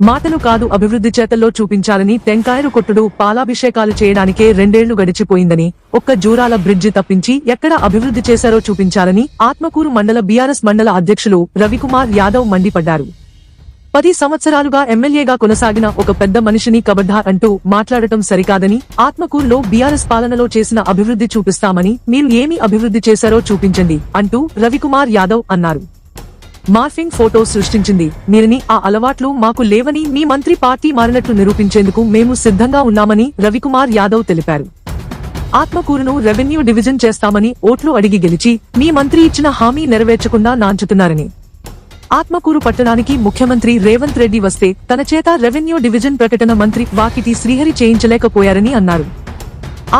మాటలు కాదు అభివృద్ధి చేతల్లో చూపించాలని టెంకాయలు కొట్టుడు పాలాభిషేకాలు చేయడానికే 2 ఏళ్లు గడిచిపోయిందని, ఒక్క జూరాల బ్రిడ్జి తప్పించి ఎక్కడ అభివృద్ధి చేశారో చూపించాలని ఆత్మకూరు మండల బీఆర్ఎస్ మండల అధ్యక్షులు రవికుమార్ యాదవ్ మండిపడ్డారు. 10 సంవత్సరాలుగా ఎమ్మెల్యేగా కొనసాగిన ఒక పెద్ద మనిషిని కబడ్డార్ అంటూ మాట్లాడటం సరికాదని, ఆత్మకూరులో బీఆర్ఎస్ పాలనలో చేసిన అభివృద్ధి చూపిస్తామని, మీరు ఏమి అభివృద్ధి చేశారో చూపించండి అంటూ రవికుమార్ యాదవ్ అన్నారు. మార్ఫింగ్ ఫోటో సృష్టించింది మీరని, ఆ అలవాట్లు మాకు లేవని, మీ మంత్రి పార్టీ మారినట్లు నిరూపించేందుకు మేము సిద్ధంగా ఉన్నామని రవికుమార్ యాదవ్ తెలిపారు. ఆత్మకూరును రెవెన్యూ డివిజన్ చేస్తామని ఓట్లు అడిగి గెలిచి మీ మంత్రి ఇచ్చిన హామీ నెరవేర్చకుండా నాంచుతున్నారని, ఆత్మకూరు పట్టణానికి ముఖ్యమంత్రి రేవంత్ రెడ్డి వస్తే తన చేత రెవెన్యూ డివిజన్ ప్రకటన మంత్రి వాకిటి శ్రీహరి చేయించలేకపోయారని అన్నారు.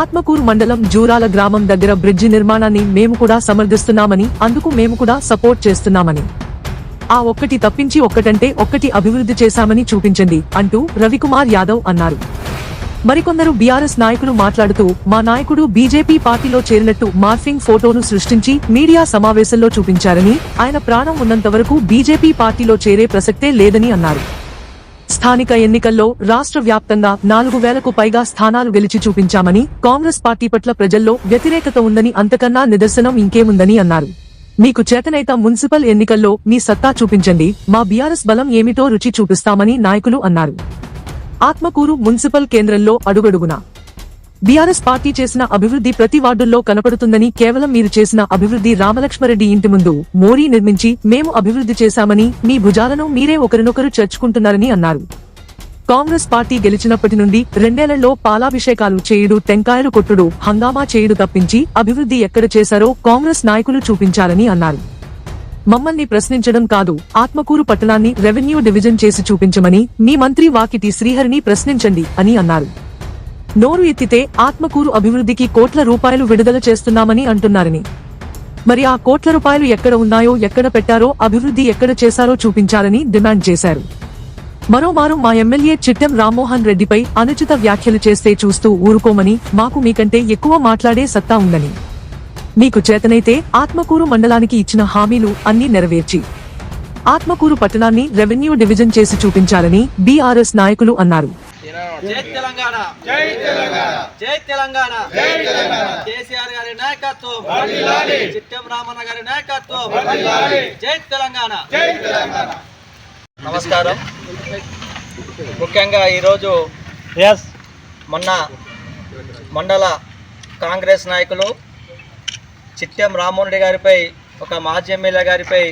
ఆత్మకూరు మండలం జూరాల గ్రామం దగ్గర బ్రిడ్జి నిర్మాణాన్ని మేము కూడా సమర్థిస్తున్నామని, అందుకు మేము కూడా సపోర్ట్ చేస్తున్నామని, ఆ ఒక్కటి తప్పించి ఒక్కటంటే ఒక్కటి అభివృద్ధి చేశామని చూపించండి అంటూ రవికుమార్ యాదవ్ అన్నారు. మరికొందరు బీఆర్ఎస్ నాయకులు మాట్లాడుతూ, మా నాయకుడు బీజేపీ పార్టీలో చేరినట్టు మార్ఫింగ్ ఫోటోను సృష్టించి మీడియా సమావేశంలో చూపించారని, ఆయన ప్రాణం ఉన్నంత వరకు బీజేపీ పార్టీలో చేరే ప్రసక్తే లేదని అన్నారు. స్థానిక ఎన్నికల్లో రాష్ట్ర వ్యాప్తంగా 4000కు పైగా స్థానాలు గెలిచి చూపించామని, కాంగ్రెస్ పార్టీ పట్ల ప్రజల్లో వ్యతిరేకత ఉందని, అంతకన్నా నిదర్శనం ఇంకేముందని అన్నారు. మీకు చేతనైత మున్సిపల్ ఎన్నికల్లో మీ సత్తా చూపించండి, మా బీఆర్ఎస్ బలం ఏమిటో రుచి చూపిస్తామని నాయకులు అన్నారు. ఆత్మకూరు మున్సిపల్ కేంద్రంలో అడుగడుగునా బీఆర్ఎస్ పార్టీ చేసిన అభివృద్ధి ప్రతి వార్డుల్లో కనపడుతుందని, కేవలం మీరు చేసిన అభివృద్ధి రామలక్ష్మరెడ్డి ఇంటి ముందు మోరీ నిర్మించి మేము అభివృద్ధి చేశామని, మీ భుజాలను మీరే ఒకరినొకరు చేర్చుకుంటున్నారని అన్నారు. కాంగ్రెస్ పార్టీ గెలిచినప్పటి నుండి 2 ఏళ్లలో పాలాభిషేకాలు చేయుడు, టెంకాయలు కొట్టుడు, హంగామా చేయుడు తప్పించి అభివృద్ధి ఎక్కడ చేశారో కాంగ్రెస్ నాయకులు చూపించాలని అన్నారు. మమ్మల్ని ప్రశ్నించడం కాదు, ఆత్మకూరు పట్టణాన్ని రెవెన్యూ డివిజన్ చేసి చూపించమని మీ మంత్రి వాకిటి శ్రీహరిని ప్రశ్నించండి అని అన్నారు. నోరు ఎత్తితే ఆత్మకూరు అభివృద్ధికి కోట్ల రూపాయలు విడుదల చేస్తున్నామని అంటున్నారని, మరి ఆ కోట్ల రూపాయలు ఎక్కడ ఉన్నాయో, ఎక్కడ పెట్టారో, అభివృద్ధి ఎక్కడ చేశారో చూపించాలని డిమాండ్ చేశారు. మరోమారు మా ఎమ్మెల్యే చిట్టెం రామ్మోహన్ రెడ్డిపై అనుచిత వ్యాఖ్యలు చేస్తే చూస్తూ ఊరుకోమని, మాకు మీకంటే ఎక్కువ మాట్లాడే సత్తా ఉందని, మీకు చేతనైతే ఆత్మకూరు మండలానికి ఇచ్చిన హామీలు అన్నీ నెరవేర్చి ఆత్మకూరు పట్టణాన్ని రెవెన్యూ డివిజన్ చేసి చూపించాలని బీఆర్ఎస్ నాయకులు అన్నారు. జై తెలంగాణ, జై తెలంగాణ, జై తెలంగాణ, జై తెలంగాణ. కేసీఆర్ గారి నాయకత్వం వర్ధిల్లాలి, చిట్టెం రామన్న గారి నాయకత్వం వర్ధిల్లాలి, జై తెలంగాణ, జై తెలంగాణ. నమస్కారం. ముఖ్యంగా ఈరోజు మొన్న మండల కాంగ్రెస్ నాయకులు చిట్టెం రామ్మోహన్ రెడ్డి గారిపై, ఒక మాజీ ఎమ్మెల్యే గారిపై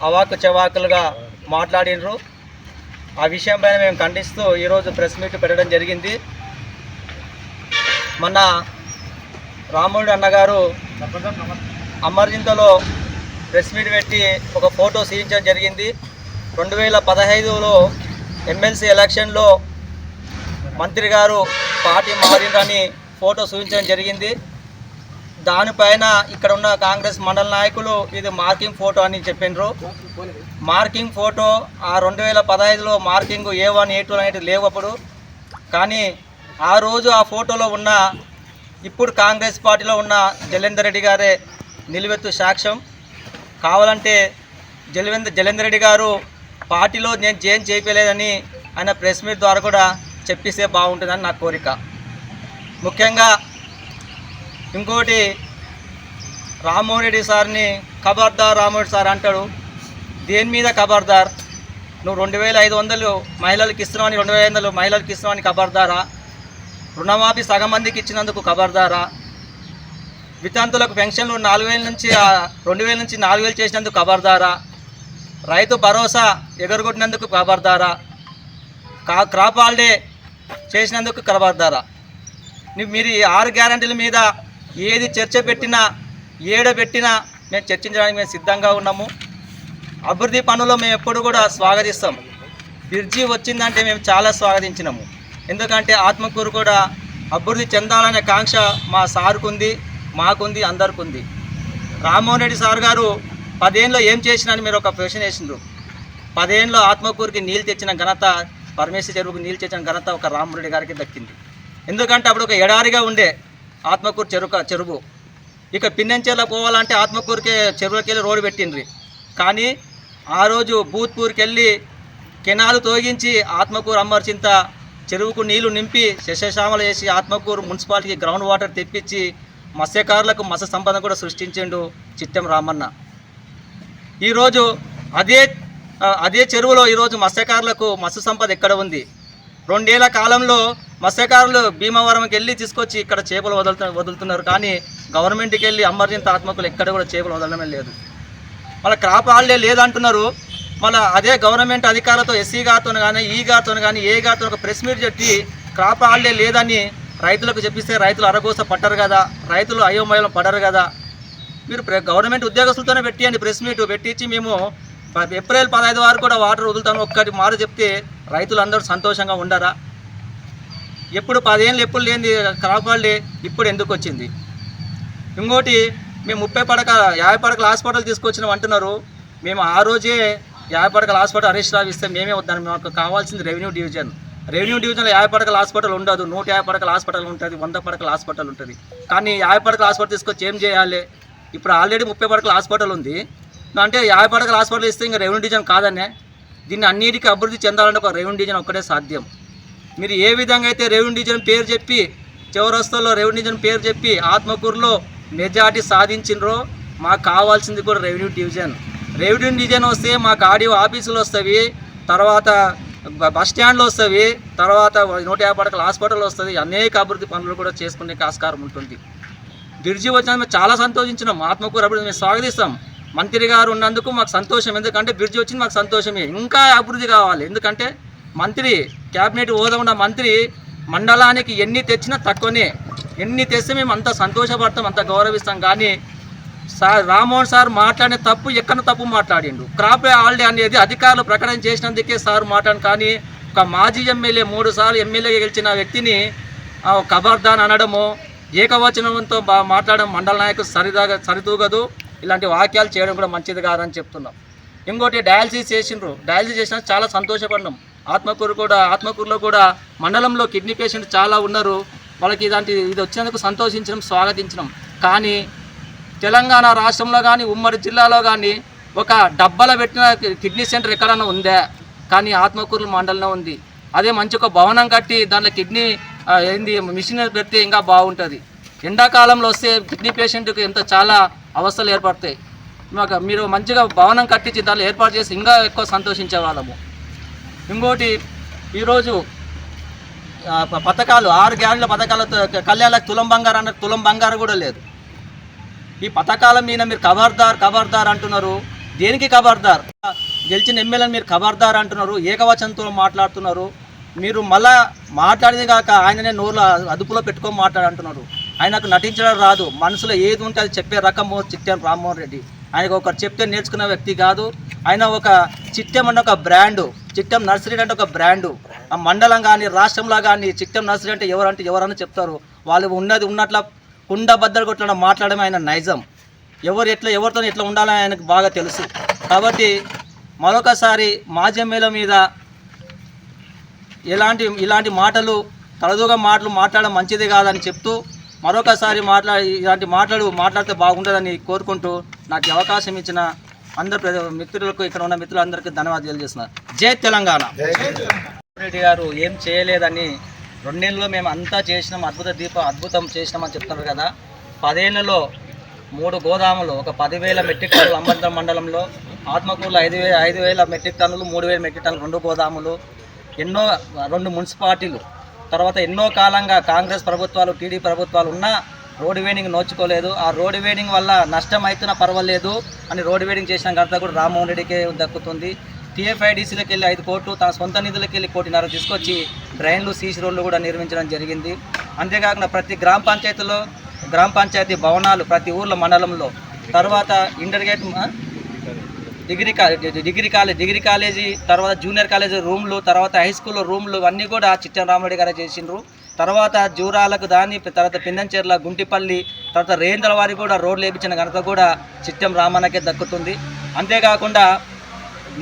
అవాకు చవాకులుగా మాట్లాడినరు. ఆ విషయంపైన మేము ఖండిస్తూ ఈరోజు ప్రెస్ మీట్ పెట్టడం జరిగింది. మొన్న రామ్మోహన్ అన్నగారు అమర్జింతలో ప్రెస్ మీట్ పెట్టి ఒక ఫోటో సీయించడం జరిగింది. 2015లో ఎమ్మెల్సీ ఎలక్షన్లో మంత్రి గారు పార్టీ మారిందని ఫోటో చూపించడం జరిగింది. దానిపైన ఇక్కడ ఉన్న కాంగ్రెస్ మండల నాయకులు ఇది మార్కింగ్ ఫోటో అని చెప్పిండ్రు. మార్కింగ్ ఫోటో ఆ 2015లో మార్కింగ్ A1 A2 అనేవి లేవు అప్పుడు. కానీ ఆ రోజు ఆ ఫోటోలో ఉన్న, ఇప్పుడు కాంగ్రెస్ పార్టీలో ఉన్న జలేందర్ రెడ్డి గారే నిలువెత్తు సాక్ష్యం. కావాలంటే జలేందర్ రెడ్డి గారు పార్టీలో నేను చేంజ్ చేయలేదని ఆయన ప్రెస్ మీట్ ద్వారా కూడా చెప్పిస్తే బాగుంటుందని నా కోరిక. ముఖ్యంగా ఇంకోటి, రామ్మోహన్ రెడ్డి సార్ని ఖబర్దార్ రామ్మోహన్ రెడ్డి సార్ అంటాడు. దేని మీద ఖబర్దార్? నువ్వు 2500 మహిళలకు ఇస్తున్నావని, 2500 మహిళలకు ఇస్తున్నావని ఖబర్దారా? రుణమాఫీ సగం మందికి ఇచ్చినందుకు ఖబర్దారా? వితంతులకు పెన్షన్లు 4000 నుంచి 2000 నుంచి 4000 చేసినందుకు ఖబర్దారా? రైతు భరోసా ఎగరగొట్టినందుకు ఖబర్దారా? క్రాప్ హాలిడే చేసినందుకు ఖబర్దారా? మీరు ఈ 6 గ్యారంటీల మీద ఏది చర్చ పెట్టినా, పెట్టినా మేము చర్చించడానికి మేము సిద్ధంగా ఉన్నాము. అభివృద్ధి పనులు మేము ఎప్పుడు కూడా స్వాగతిస్తాం. బ్రిడ్జి వచ్చిందంటే మేము చాలా స్వాగతించినాము. ఎందుకంటే ఆత్మకూరు కూడా అభివృద్ధి చెందాలనే కాంక్ష మా సార్కుంది, మాకుంది, అందరికి ఉంది. రామ్మోహన్ రెడ్డి సార్ గారు 10 ఏళ్ళలో ఏం చేసినని మీరు ఒక క్వశ్చన్ వేసిండ్రు. 10 ఏళ్ళలో ఆత్మకూరుకి నీళ్ళు తెచ్చిన ఘనత, పరమేశ్వర చెరువుకి నీళ్ళు తెచ్చిన ఘనత ఒక రామ్మోహన్ రెడ్డి గారికి దక్కింది. ఎందుకంటే అప్పుడు ఒక ఎడారిగా ఉండే ఆత్మకూరు చెరువు. ఇక పిన్నెంచెర్ల పోవాలంటే ఆత్మకూరుకే చెరువులకి వెళ్ళి రోడ్డు పెట్టిండ్రి. కానీ ఆ రోజు భూత్పూర్కి వెళ్ళి కెనాలు తొలగించి ఆత్మకూరు అమర్చింత చెరువుకు నీళ్లు నింపి శశశామలు చేసి ఆత్మకూరు మున్సిపాలిటీకి గ్రౌండ్ వాటర్ తెప్పించి మత్స్యకారులకు మత్స్య సంపద కూడా సృష్టించిండు చిట్టెం రామన్న. ఈరోజు అదే చెరువులో ఈరోజు మత్స్యకారులకు మత్స్య సంపద ఎక్కడ ఉంది? 2 ఏళ్ల కాలంలో మత్స్యకారులు భీమవరంకి వెళ్ళి తీసుకొచ్చి ఇక్కడ చేపలు వదులుతున్నారు, కానీ గవర్నమెంట్కి వెళ్ళి అమర్జింత ఆత్మకులు ఎక్కడ కూడా చేపలు వదలడమే లేదు. మళ్ళీ క్రాప్ హాలిడే లేదంటున్నారు. మళ్ళీ అదే గవర్నమెంట్ అధికారులతో ఎస్సీ గారితో కానీ ఈ గారితో కానీ ఏ గారితో ఒక ప్రెస్ మీట్ చెప్పి క్రాప్ హాలిడే లేదని రైతులకు చెప్పిస్తే రైతులు అరగోస పట్టరు కదా, రైతులు అయోమయం పడరు కదా. మీరు గవర్నమెంట్ ఉద్యోగస్తులతోనే పెట్టియండి ప్రెస్ మీట్ పెట్టించి మేము ఏప్రిల్ 15 వరకు కూడా వాటర్ వదులుతాను ఒక్కటి మారు చెప్తే రైతులు అందరూ సంతోషంగా ఉండరా? ఎప్పుడు 10 ఏళ్ళు ఎప్పుడు లేని క్రాప్ హాలిడే ఇప్పుడు ఎందుకు వచ్చింది? ఇంకోటి మేము 30 పడక 50 పడకల హాస్పిటల్ తీసుకొచ్చినాం అంటున్నారు. మేము ఆ రోజే 50 పడకల హాస్పిటల్ అరెస్ట్ రావిస్తే మేమే వద్దాను. మాకు కావాల్సింది రెవెన్యూ డివిజన్లో 50 పడకల హాస్పిటల్ ఉండదు, 150 పడకల హాస్పిటల్ ఉంటుంది, 100 పడకల హాస్పిటల్ ఉంటుంది. కానీ 50 పడకల హాస్పిటల్ తీసుకొచ్చి ఏం చేయాలి? ఇప్పుడు ఆల్రెడీ 30 పడకల హాస్పిటల్ ఉంది అంటే 50 పడకల హాస్పిటల్ ఇస్తే ఇంకా రెవెన్యూ డివిజన్ కాదనే. దీన్ని అన్నిటికీ అభివృద్ధి చెందాలంటే ఒక రెవెన్యూ డివిజన్ ఒక్కటే సాధ్యం. మీరు ఏ విధంగా అయితే రెవెన్యూ డివిజన్ పేరు చెప్పి చౌరస్తాలో రెవెన్యూ డివిజన్ పేరు చెప్పి ఆత్మకూరులో మెజార్టీ సాధించినరో మాకు కావాల్సింది కూడా రెవెన్యూ డివిజన్. రెవెన్యూ డివిజన్ వస్తే మాకు ఆడియో ఆఫీసులు వస్తాయి, తర్వాత బస్ స్టాండ్లు వస్తాయి, తర్వాత 150 పడకల హాస్పిటల్ వస్తుంది, అనేక అభివృద్ధి పనులు కూడా చేసుకునే ఆస్కారం ఉంటుంది. బ్రిడ్జి వచ్చిన మేము చాలా సంతోషించినాం. ఆత్మకూరు అభివృద్ధి మేము స్వాగతిస్తాం. మంత్రి గారు ఉన్నందుకు మాకు సంతోషం, ఎందుకంటే బ్రిడ్జి వచ్చింది మాకు సంతోషమే. ఇంకా అభివృద్ధి కావాలి, ఎందుకంటే మంత్రి క్యాబినెట్ హోదా ఉన్న మంత్రి మండలానికి ఎన్ని తెచ్చినా తక్కువనే, ఎన్ని తెస్తే మేము అంత సంతోషపడతాం, అంత గౌరవిస్తాం. కానీ సార్ రామ్మోహన్ సార్ మాట్లాడిన తప్పు ఎక్కడ తప్పు మాట్లాడిండు. క్రాప్ హాలిడే అనేది అధికారులు ప్రకటన చేసినందుకే సార్ మాట్లాడు, కానీ ఒక మాజీ ఎమ్మెల్యే 3 సార్లు ఎమ్మెల్యేగా గెలిచిన వ్యక్తిని ఖబర్దాన్ అనడము, ఏకవచనంతో మాట్లాడడం మండల నాయకులు సరితూగదు. ఇలాంటి వాక్యాలు చేయడం కూడా మంచిది కాదని చెప్తున్నాం. ఇంకోటి డయాలసిస్ చేసిండ్రు, డయాలసిస్ చేసినా చాలా సంతోషపడినాం. ఆత్మకూరులో కూడా మండలంలో కిడ్నీ పేషెంట్ చాలా ఉన్నారు. వాళ్ళకి ఇది వచ్చినందుకు సంతోషించడం, స్వాగతించడం. కానీ తెలంగాణ రాష్ట్రంలో కానీ ఉమ్మడి జిల్లాలో కానీ ఒక డబ్బాలో పెట్టిన కిడ్నీ సెంటర్ ఎక్కడన్నా ఉందా? కానీ ఆత్మకూరు మండలంలో ఉంది. అదే మంచి ఒక భవనం కట్టి దాంట్లో కిడ్నీ మిషన్ పెడితే ఇంకా బాగుంటుంది. ఎండాకాలంలో వస్తే కిడ్నీ పేషెంట్కి చాలా అవస్థలు ఏర్పడతాయి. మీరు మంచిగా భవనం కట్టించి దాంట్లో ఏర్పాటు చేసి ఇంకా ఎక్కువ సంతోషించే వాళ్ళము. ఇంకోటి ఈరోజు పథకాలు 6 గ్యారెంటీల పథకాలతో కళ్యాణాలకు తులం బంగారం కూడా లేదు. ఈ పథకాల మీద మీరు ఖబర్దార్ అంటున్నారు. దేనికి ఖబర్దార్? గెలిచిన ఎమ్మెల్యేని మీరు ఖబర్దార్ అంటున్నారు, ఏకవచనంతో మాట్లాడుతున్నారు. మీరు మళ్ళా మాట్లాడింది కాక ఆయననే నోరు అదుపులో పెట్టుకొని మాట్లాడంటున్నారు. ఆయనకు నటించడం రాదు, మనసులో ఏది ఉంటే అది చెప్పే రకము చిట్టెం రామ్మోహన్ రెడ్డి. ఆయనకు ఒకరు చెప్తే నేర్చుకున్న వ్యక్తి కాదు. ఆయన ఒక చిట్టెం అంటే ఒక బ్రాండు, చిట్టెం నర్సరీ అంటే ఒక బ్రాండు. ఆ మండలం కానీ రాష్ట్రంలో కానీ చిట్టెం నర్సరీ అంటే ఎవరన్నా చెప్తారు. వాళ్ళు ఉన్నట్ల కుండ బద్దలు కొట్టడం మాట్లాడమే ఆయన నైజం. ఎవరితో ఎట్లా ఉండాలని ఆయనకు బాగా తెలుసు. కాబట్టి మరొకసారి మాజీ ఎమ్మెల్యే మీద ఇలాంటి మాటలు తలదూగా మాట్లాడడం మంచిది కాదని చెప్తూ మరొకసారి ఇలాంటి మాట్లాడితే బాగుంటుందని కోరుకుంటూ నాకు అవకాశం ఇచ్చిన అందరు మిత్రులకు, ఇక్కడ ఉన్న మిత్రులందరికీ ధన్యవాదాలు తెలియజేస్తున్నారు. జై తెలంగాణ. రెడ్డి గారు ఏం చేయలేదని 2 ఏళ్ళలో మేము అంతా చేసినాం, అద్భుతం చేసినామని చెప్తున్నారు కదా. 10 ఏళ్లలో 3 గోదాములు, ఒక 10,000 మెట్రిక్ టన్నులు అమర్తం మండలంలో, ఆత్మకూరులో 5,000 మెట్రిక్ టన్నులు, 3,000 మెట్రిక్ టన్నులు 2 గోదాములు, 2 మున్సిపాలిటీలు. తర్వాత ఎన్నో కాలంగా కాంగ్రెస్ ప్రభుత్వాలు, టీడీపీ ప్రభుత్వాలు ఉన్నా రోడ్డు వేడింగ్ నోచుకోలేదు. ఆ రోడ్డు వేడింగ్ వల్ల నష్టం అవుతున్నా పర్వాలేదు అని రోడ్డు వేడింగ్ చేసిన ఘనత కూడా రామ్మోహన్ రెడ్డికే దక్కుతుంది. టీఎఫ్ఐడిసిలోకి వెళ్ళి 5 కోట్లు, తన సొంత నిధులకి వెళ్ళి 1.5 కోట్లు తీసుకొచ్చి డ్రైన్లు, సీసీ రోడ్లు కూడా నిర్మించడం జరిగింది. అంతేకాకుండా ప్రతి గ్రామ పంచాయతీ భవనాలు ప్రతి ఊర్లో, మండలంలో, తర్వాత ఇంటర్గేట్ డిగ్రీ కాలేజీ, తర్వాత జూనియర్ కాలేజీ రూమ్లు, తర్వాత హై స్కూల్లో రూమ్లు అన్నీ కూడా చిట్టెం రామరెడ్డి గారే చేసిండ్రు. తర్వాత జూరాలకు తర్వాత పిందంచెర్ల, గుంటిపల్లి, తర్వాత రేంద్ర వారి కూడా రోడ్లు వేయించిన ఘనత కూడా చిట్టెం రామన్నకే దక్కుతుంది. అంతేకాకుండా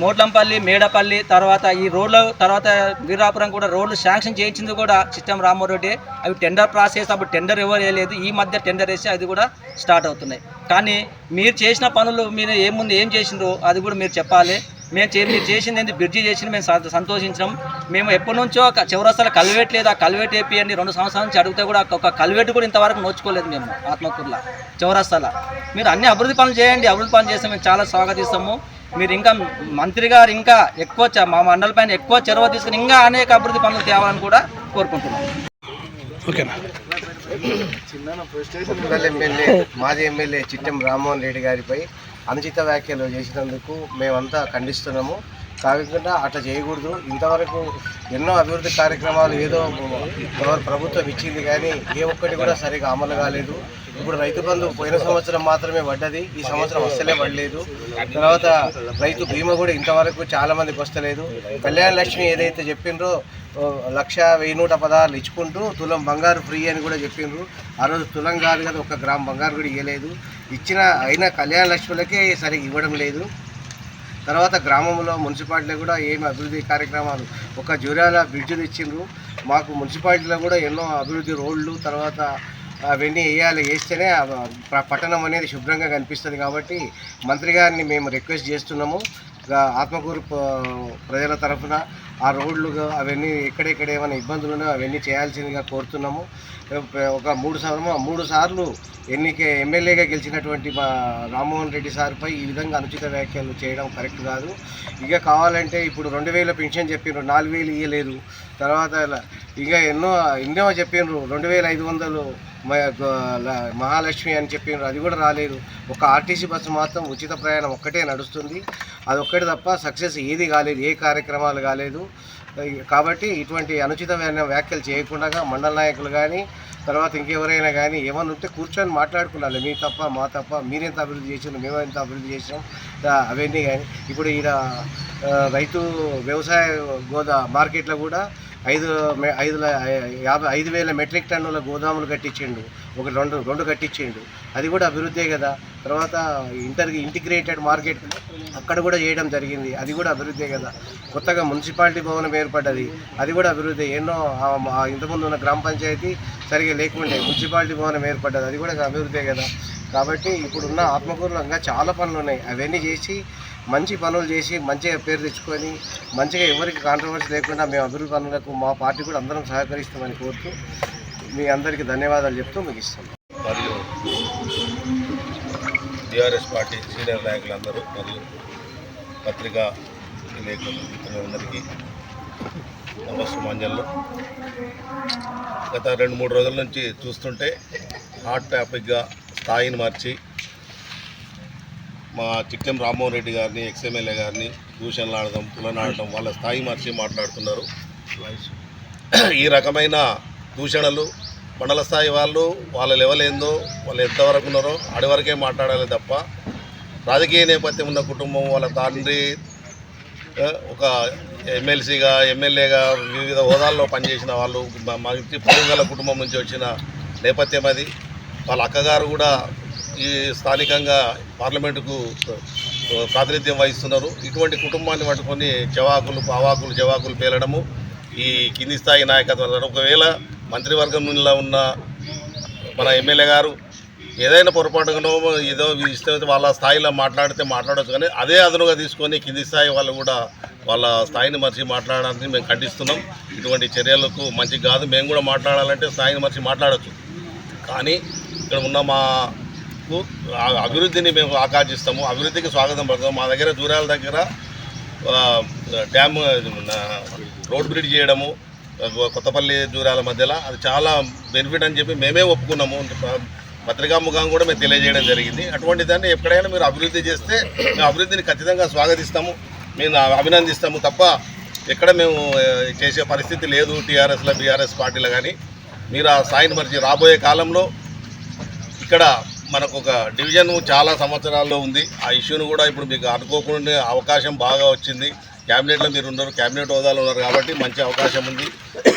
మోట్లంపల్లి, మేడపల్లి, తర్వాత ఈ రోడ్లు, తర్వాత వీరాపురం కూడా రోడ్లు శాంక్షన్ చేయించింది కూడా చిట్టెం రామ్మోహన్ రెడ్డి. అవి టెండర్ ప్రాసెస్, అప్పుడు టెండర్ ఎవరు వేయలేదు, ఈ మధ్య టెండర్ వేసి అది కూడా స్టార్ట్ అవుతున్నాయి. కానీ మీరు చేసిన పనులు మీరు ఏం చేసిండ్రో అది కూడా మీరు చెప్పాలి. మీరు చేసింది ఏంటి, బ్రిడ్జి చేసింది మేము సంతోషించినాం. మేము ఎప్పటి నుంచో చౌరస్తాలో కల్వెట్ లేదు, ఆ కల్వెట్ వేపియండి 2 సంవత్సరాల నుంచి అడిగితే కూడా ఒక కల్వెట్ కూడా ఇంతవరకు నోచుకోలేదు మేము ఆత్మకూరులో చౌరస్తాలో. మీరు అన్ని అభివృద్ధి పనులు చేయండి, అభివృద్ధి పనులు చేస్తే మేము చాలా స్వాగతిస్తాము. మీరు ఇంకా మంత్రి గారు ఇంకా ఎక్కువ మా మండలి పైన ఎక్కువ చొరవ తీసుకుని ఇంకా అనేక అభివృద్ధి పనులు తేవాలని కూడా కోరుకుంటున్నాం. మాజీ ఎమ్మెల్యే చిట్టెం రామ్మోహన్ రెడ్డి గారిపై అనుచిత వ్యాఖ్యలు చేసినందుకు మేమంతా ఖండిస్తున్నాము. కాకుండా అట్లా చేయకూడదు. ఇంతవరకు ఎన్నో అభివృద్ధి కార్యక్రమాలు ఏదో ప్రభుత్వం ఇచ్చింది కానీ ఏ ఒక్కటి కూడా సరిగా అమలు కాలేదు. ఇప్పుడు రైతు బంధు పోయిన సంవత్సరం మాత్రమే పడ్డది, ఈ సంవత్సరం అస్సలే పడలేదు. తర్వాత రైతు బీమా కూడా ఇంతవరకు చాలామందికి వస్తలేదు. కళ్యాణ లక్ష్మి ఏదైతే చెప్పిండ్రో 1,11,16 ఇచ్చుకుంటూ తులం బంగారు ఫ్రీ అని కూడా చెప్పిండ్రు. ఆ రోజు తులం కాదు కదా, 1 గ్రామ్ బంగారు కూడా ఇవ్వలేదు. అయినా కళ్యాణ లక్ష్మిలకే సరిగ్గా ఇవ్వడం లేదు. తర్వాత గ్రామంలో మున్సిపాలిటీలో కూడా ఏమి అభివృద్ధి కార్యక్రమాలు, ఒక జూరాల బ్రిడ్జ్లు ఇచ్చిండ్రు. మాకు మున్సిపాలిటీలో కూడా ఎన్నో అభివృద్ధి రోడ్లు తర్వాత అవన్నీ వేస్తేనే పట్టణం అనేది శుభ్రంగా కనిపిస్తుంది. కాబట్టి మంత్రి గారిని మేము రిక్వెస్ట్ చేస్తున్నాము, ఆత్మకూరు ప్రజల తరఫున ఆ రోడ్లు అవన్నీ ఎక్కడెక్కడ ఏమైనా ఇబ్బందులు ఉన్నాయో అవన్నీ చేయాల్సిందిగా కోరుతున్నాము. ఒక 3 సార్లు ఎమ్మెల్యేగా గెలిచినటువంటి మా రామ్మోహన్ రెడ్డి సార్పై ఈ విధంగా అనుచిత వ్యాఖ్యలు చేయడం కరెక్ట్ కాదు. ఇక కావాలంటే ఇప్పుడు 2,000 పెన్షన్ చెప్పిండ్రు, 4,000 ఇవ్వలేదు. తర్వాత ఇంకా ఎన్నో చెప్పిండ్రు, 2,500 మహాలక్ష్మి అని చెప్పిండ్రు, అది కూడా రాలేదు. ఒక ఆర్టీసీ బస్సు మాత్రం ఉచిత ప్రయాణం ఒక్కటే నడుస్తుంది, అది ఒక్కటి తప్ప సక్సెస్ ఏది కాలేదు, ఏ కార్యక్రమాలు కాలేదు. కాబట్టి ఇటువంటి అనుచిత వ్యాఖ్యలు చేయకుండా మండల నాయకులు కానీ తర్వాత ఇంకెవరైనా కానీ ఏమైనా ఉంటే కూర్చొని మాట్లాడుకున్నాను. మీ తప్ప మా తప్ప, మీరెంత అభివృద్ధి చేసినాం, మేము ఎంత అభివృద్ధి చేసినాం అవన్నీ కానీ. ఇప్పుడు ఈయన రైతు వ్యవసాయ మార్కెట్లో కూడా 5,000 మెట్రిక్ టన్నుల గోదాములు కట్టించిండు, ఒక రెండు కట్టించిండు, అది కూడా అభివృద్ధే కదా. తర్వాత ఇంటిగ్రేటెడ్ మార్కెట్ అక్కడ కూడా చేయడం జరిగింది, అది కూడా అభివృద్ధే కదా. కొత్తగా మున్సిపాలిటీ భవనం ఏర్పడ్డది, అది కూడా అభివృద్ధి. ఎన్నో ఇంతకుముందు ఉన్న గ్రామ పంచాయతీ సరిగా లేకుండే మున్సిపాలిటీ భవనం ఏర్పడ్డది, అది కూడా అభివృద్ధే కదా. కాబట్టి ఇప్పుడున్న ఆత్మకూరులో ఇంకా చాలా పనులు ఉన్నాయి, అవన్నీ చేసి మంచి పనులు చేసి మంచిగా పేరు తెచ్చుకొని మంచిగా ఎవరికి కాంట్రవర్సీ లేకుండా మేము అభివృద్ధి పనులకు మా పార్టీ కూడా అందరం సహకరిస్తామని కోరుతూ మీ అందరికీ ధన్యవాదాలు చెప్తూ ముగిస్తాం. మరియు టీఆర్ఎస్ పార్టీ సీనియర్ నాయకులందరూ మరియు పత్రికా విలేకరులందరికీ నమస్సుమాంజలు. గత 2-3 రోజుల నుంచి చూస్తుంటే హాట్ టాపిక్గా స్థాయిని మార్చి మా చిట్టెం రామ్మోహన్ రెడ్డి గారిని, ఎక్స్ఎమ్మెల్యే గారిని దూషణలాడడం, తులనాడడం, వాళ్ళ స్థాయి మార్చి మాట్లాడుతున్నారు. ఈ రకమైన దూషణలు మండల స్థాయి వాళ్ళ లెవెల్ ఏందో, వాళ్ళు ఎంతవరకు ఉన్నారో ఆడివరకే మాట్లాడాలి తప్ప రాజకీయ నేపథ్యం ఉన్న కుటుంబం, వాళ్ళ తండ్రి ఒక ఎమ్మెల్సీగా, ఎమ్మెల్యేగా వివిధ హోదాల్లో పనిచేసిన వాళ్ళు, మంచి పొరుగుల కుటుంబం నుంచి వచ్చిన నేపథ్యం అది. వాళ్ళ అక్కగారు కూడా ఈ స్థానికంగా పార్లమెంటుకు ప్రాతినిధ్యం వహిస్తున్నారు. ఇటువంటి కుటుంబాన్ని పట్టుకొని జవాకులు పేలడము ఈ కింది స్థాయి నాయకత్వం. ఒకవేళ మంత్రివర్గంలో ఉన్న మన ఎమ్మెల్యే గారు ఏదైనా పొరపాటుగానో ఏదో ఇష్టమైతే వాళ్ళ స్థాయిలో మాట్లాడవచ్చు, కానీ అదే అదనుగా తీసుకొని కింది స్థాయి వాళ్ళు కూడా వాళ్ళ స్థాయిని మర్చి మాట్లాడడానికి మేము ఖండిస్తున్నాం. ఇటువంటి చర్యలకు మంచి కాదు. మేము కూడా మాట్లాడాలంటే స్థాయిని మర్చి మాట్లాడవచ్చు, కానీ ఇక్కడ ఉన్న మాకు అభివృద్ధిని మేము ఆకాంక్షిస్తాము, అభివృద్ధికి స్వాగతం పడతాము. మా దగ్గర జూరాల దగ్గర డ్యామ్ రోడ్ బ్రిడ్జ్ చేయడము కొత్తపల్లి జూరాల మధ్యలో అది చాలా బెనిఫిట్ అని చెప్పి మేమే ఒప్పుకున్నాము. పత్రికాముఖం కూడా మేము తెలియజేయడం జరిగింది. అటువంటి దాన్ని ఎక్కడైనా మీరు అభివృద్ధి చేస్తే మేము అభివృద్ధిని ఖచ్చితంగా స్వాగతిస్తాము, మేము అభినందిస్తాము తప్ప ఎక్కడ మేము చేసే పరిస్థితి లేదు. టీఆర్ఎస్లో బీఆర్ఎస్ పార్టీలో కానీ మీరు ఆ స్థాయిని మరిచి రాబోయే కాలంలో ఇక్కడ మనకు ఒక డివిజన్ చాలా సంవత్సరాల్లో ఉంది. ఆ ఇష్యూను కూడా ఇప్పుడు మీకు అనుకోకుండా అవకాశం బాగా వచ్చింది. క్యాబినెట్లో మీరు ఉన్నారు, క్యాబినెట్ హోదాలో ఉన్నారు కాబట్టి మంచి అవకాశం ఉంది.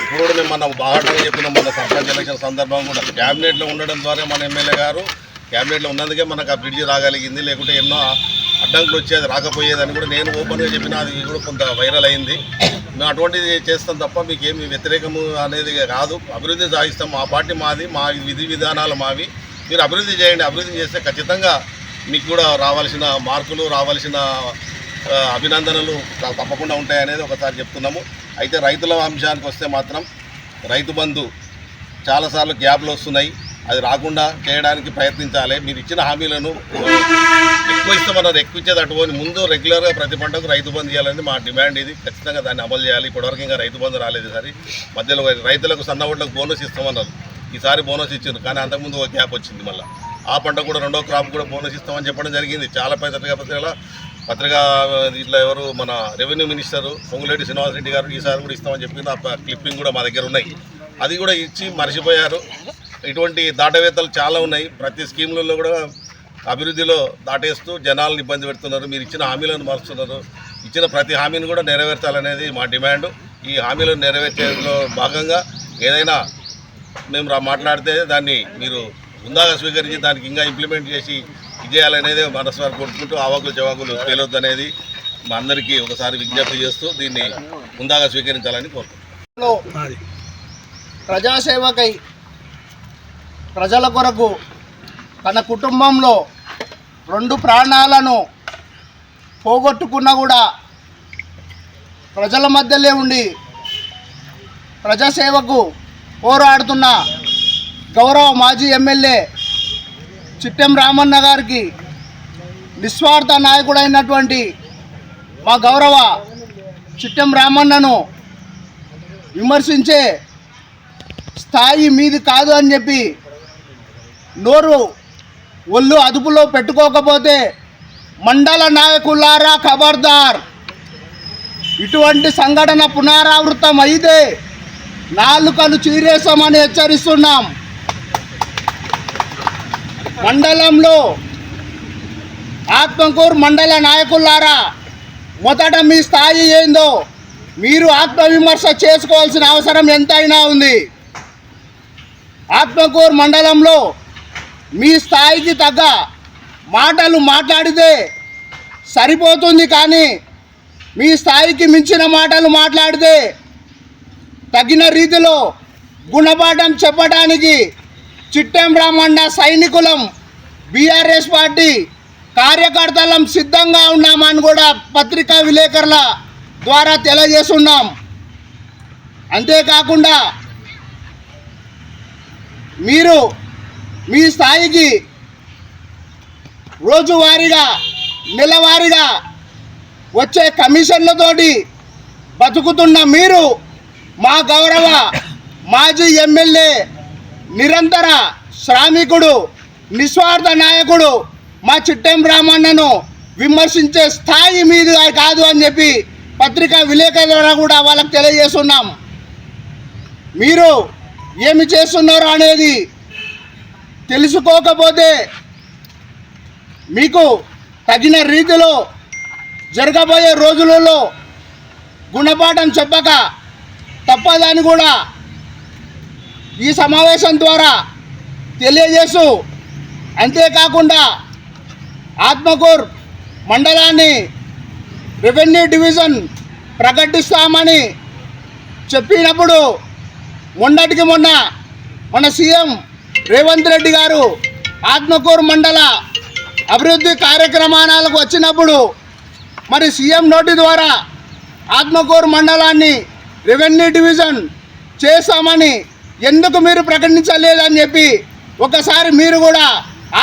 ఇప్పుడు కూడా మేము మన బాగా చెప్పినాం, మన సర్పంచ్ ఎలక్షన్ సందర్భంగా కూడా క్యాబినెట్లో ఉండడం ద్వారా మన ఎమ్మెల్యే గారు క్యాబినెట్లో ఉన్నందుకే మనకు ఆ బ్రిడ్జి రాగలిగింది. లేకుంటే ఎన్నో అడ్డంకులు వచ్చేది రాకపోయేదని కూడా నేను ఓపెన్గా చెప్పిన, అది కూడా కొంత వైరల్ అయింది. మేము అటువంటిది చేస్తాం తప్ప మీకేమి వ్యతిరేకము అనేది కాదు. అభివృద్ధి సాగిస్తాం, మా పార్టీ మాది, మా విధి విధానాలు మావి. మీరు అభివృద్ధి చేయండి. అభివృద్ధి చేస్తే ఖచ్చితంగా మీకు కూడా రావాల్సిన మార్కులు, రావాల్సిన అభినందనలు తప్పకుండా ఉంటాయనేది ఒకసారి చెప్తున్నాము. అయితే రైతుల అంశానికి వస్తే మాత్రం రైతు బంధు చాలాసార్లు గ్యాప్లు వస్తున్నాయి, అది రాకుండా చేయడానికి ప్రయత్నించాలి. మీరు ఇచ్చిన హామీలను ఎక్కువ ఇస్తామన్నారు, ఎక్కువ ఇచ్చేది అటుకొని ముందు రెగ్యులర్గా ప్రతి పంటకు రైతు బంధు చేయాలని మా డిమాండ్. ఇది ఖచ్చితంగా దాన్ని అమలు చేయాలి. ఇప్పటివరకు ఇంకా రైతు బంధు రాలేదు. ఈసారి మధ్యలో రైతులకు సన్నవడ్లకు బోనస్ ఇస్తామన్నారు, ఈసారి బోనస్ ఇచ్చారు, కానీ అంతకుముందు ఒక గ్యాప్ వచ్చింది. మళ్ళీ ఆ పంట కూడా రెండో క్రాప్ కూడా బోనస్ ఇస్తామని చెప్పడం జరిగింది. చాలా పత్రికా ఇట్లా ఎవరు మన రెవెన్యూ మినిస్టర్ పొంగులేటి శ్రీనివాసరెడ్డి గారు ఈసారి కూడా ఇస్తామని చెప్పింది. ఆ క్లిప్పింగ్ కూడా మా దగ్గర ఉన్నాయి. అది కూడా ఇచ్చి మర్చిపోయారు. ఇటువంటి దాటవేత్తలు చాలా ఉన్నాయి. ప్రతి స్కీములలో కూడా అభివృద్ధిలో దాటేస్తూ జనాలను ఇబ్బంది పెడుతున్నారు. మీరు ఇచ్చిన హామీలను మరుస్తున్నారు. ఇచ్చిన ప్రతి హామీని కూడా నెరవేర్చాలనేది మా డిమాండ్. ఈ హామీలను నెరవేర్చేలో భాగంగా ఏదైనా మేము మాట్లాడితే దాన్ని మీరు ముందాగా స్వీకరించి దానికి ఇంకా ఇంప్లిమెంట్ చేసి ఇది చేయాలనేది మనస్వారి కొట్టుకుంటూ ఆవాకులు జవాకులు తేలొద్దు అనేది మా అందరికీ ఒకసారి విజ్ఞప్తి చేస్తూ దీన్ని ముందాగా స్వీకరించాలని కోరుకుంటున్నాను. ప్రజాసేవకై ప్రజల కొరకు తన కుటుంబంలో 2 ప్రాణాలను పోగొట్టుకున్నా కూడా ప్రజల మధ్యలో ఉండి ప్రజాసేవకు పోరాడుతున్న గౌరవ మాజీ ఎమ్మెల్యే చిట్టెం రామన్న గారికి నిస్వార్థ నాయకుడైనటువంటి మా గౌరవ చిట్టెం రామన్నను విమర్శించే స్థాయి మీది కాదు అని చెప్పి ఒళ్ళు అదుపులో పెట్టుకోకపోతే మండల నాయకులారా ఖబర్దార్, ఇటువంటి సంఘటన పునరావృతం అయితే నాలుకలు చీరేసామని హెచ్చరిస్తున్నాం. మండలంలో ఆత్మకూరు మండల నాయకులారా, మొదట మీ స్థాయి ఏందో మీరు ఆత్మవిమర్శ చేసుకోవాల్సిన అవసరం ఎంతైనా ఉంది. ఆత్మకూరు మండలంలో మీ స్థాయికి తగ్గ మాటలు మాట్లాడితే సరిపోతుంది, కానీ మీ స్థాయికి మించిన మాటలు మాట్లాడితే తగిన రీతిలో గుణపాఠం చెప్పడానికి చిట్టెం రామన్న సైనికులం బీఆర్ఎస్ పార్టీ కార్యకర్తలం సిద్ధంగా ఉన్నామని కూడా పత్రికా విలేకరుల ద్వారా తెలియజేస్తున్నాం. అంతేకాకుండా మీరు మీ స్థాయికి రోజువారీగా నెలవారీగా వచ్చే కమిషన్లతోటి బతుకుతున్న మీరు మా గౌరవ మాజీ ఎమ్మెల్యే నిరంతర శ్రామికుడు నిస్వార్థ నాయకుడు మా చిట్టెం రామన్నను విమర్శించే స్థాయి మీది కాదు అని చెప్పి పత్రికా విలేకరుల ద్వారా కూడా వాళ్ళకి తెలియజేస్తున్నాం. మీరు ఏమి చేస్తున్నారో అనేది తెలుసుకోకపోతే మీకు తగిన రీతిలో జరగబోయే రోజులలో గుణపాఠం చెప్పక తప్పదని కూడా ఈ సమావేశం ద్వారా తెలియజేస్తూ, అంతేకాకుండా ఆత్మకూరు మండలాన్ని రెవెన్యూ డివిజన్ ప్రకటిస్తామని చెప్పినప్పుడు మొన్నటికి మొన్న మన సీఎం రేవంత్ రెడ్డి గారు ఆత్మకూరు మండల అభివృద్ధి కార్యక్రమాలకు వచ్చినప్పుడు మరి సీఎం నోటి ద్వారా ఆత్మకూరు మండలాన్ని రెవెన్యూ డివిజన్ చేస్తామని ఎందుకు మీరు ప్రకటించలేదని చెప్పి ఒకసారి మీరు కూడా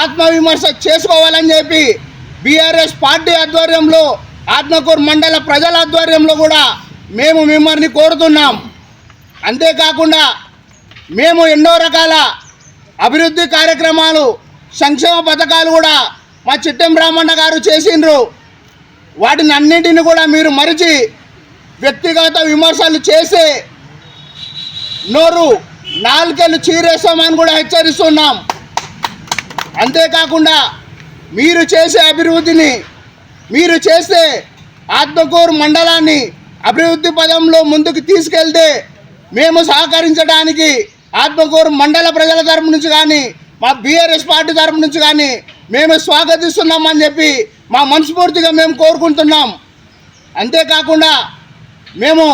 ఆత్మవిమర్శ చేసుకోవాలని చెప్పి బీఆర్ఎస్ పార్టీ ఆధ్వర్యంలో ఆత్మకూరు మండల ప్రజల ఆధ్వర్యంలో కూడా మేము మిమ్మల్ని కోరుతున్నాం. అంతేకాకుండా మేము ఎన్నో రకాల అభివృద్ధి కార్యక్రమాలు సంక్షేమ పథకాలు కూడా మా చిట్టెం రామన్న గారు చేసిండ్రు. వాటిని అన్నింటిని కూడా మీరు మరిచి వ్యక్తిగత విమర్శలు చేసే నోరు నాలుకలు చీరేస్తామని కూడా హెచ్చరిస్తున్నాం. అంతేకాకుండా మీరు చేసే అభివృద్ధిని మీరు చేస్తే ఆత్మకూరు మండలాన్ని అభివృద్ధి పదంలో ముందుకు తీసుకెళ్తే మేము సహకరించడానికి ఆత్మకూరు మండల ప్రజల తరపు నుంచి కానీ మా బీఆర్ఎస్ పార్టీ తరపు నుంచి కానీ మేము స్వాగతిస్తున్నామని చెప్పి మా మనస్ఫూర్తిగా మేము కోరుకుంటున్నాం. అంతేకాకుండా మేము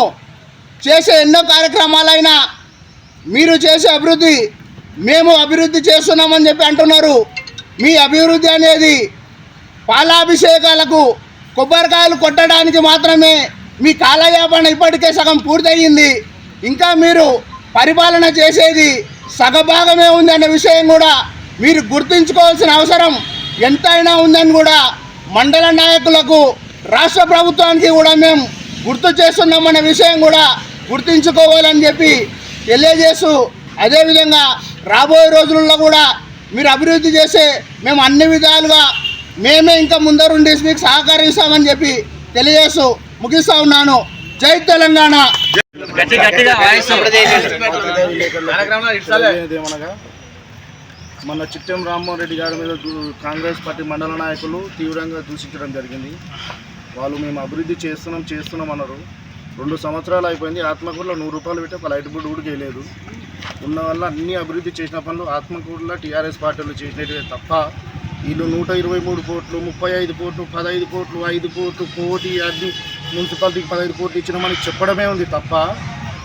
చేసే ఎన్నో కార్యక్రమాలైనా మీరు చేసే అభివృద్ధి మేము అభివృద్ధి చేస్తున్నామని చెప్పి అంటున్నారు. మీ అభివృద్ధి అనేది పాలాభిషేకాలకు కొబ్బరికాయలు కొట్టడానికి మాత్రమే మీ కాలయాపన ఇప్పటికే సగం పూర్తయింది. ఇంకా మీరు పరిపాలన చేసేది సగభాగమే ఉందనే విషయం కూడా మీరు గుర్తుంచుకోవాల్సిన అవసరం ఎంతైనా ఉందని కూడా మండల నాయకులకు, రాష్ట్ర ప్రభుత్వానికి కూడా మేము గుర్తు చేస్తున్నామనే విషయం కూడా గుర్తుంచుకోవాలని చెప్పి తెలియజేస్తూ, అదేవిధంగా రాబోయే రోజుల్లో కూడా మీరు అభివృద్ధి చేసే మేము అన్ని విధాలుగా మేమే ఇంకా ముందరుండి మీకు సహకరిస్తామని చెప్పి తెలియజేస్తూ ముగిస్తూ ఉన్నాను. జై తెలంగాణ. ఏమనగా మన చిట్టెం రామ్మోహన్ రెడ్డి గారి మీద కాంగ్రెస్ పార్టీ మండల నాయకులు తీవ్రంగా దూషించడం జరిగింది. వాళ్ళు మేము అభివృద్ధి చేస్తున్నాం అన్నారు. 2 సంవత్సరాలు అయిపోయింది. ఆత్మకూరులో 100 రూపాయలు పెట్టి ఒక లైట్ బోర్డు కూడా చేయలేదు. ఉన్న వల్ల అన్ని అభివృద్ధి చేసిన పనులు ఆత్మకూరులో టీఆర్ఎస్ పార్టీలు చేసినట్టువే తప్ప వీళ్ళు 123 కోట్లు, 35 కోట్లు, 15 కోట్లు, 5 కోట్లు, కోటి అన్ని మున్సిపాలిటీకి 15 కోట్లు ఇచ్చినామని చెప్పడమే ఉంది తప్ప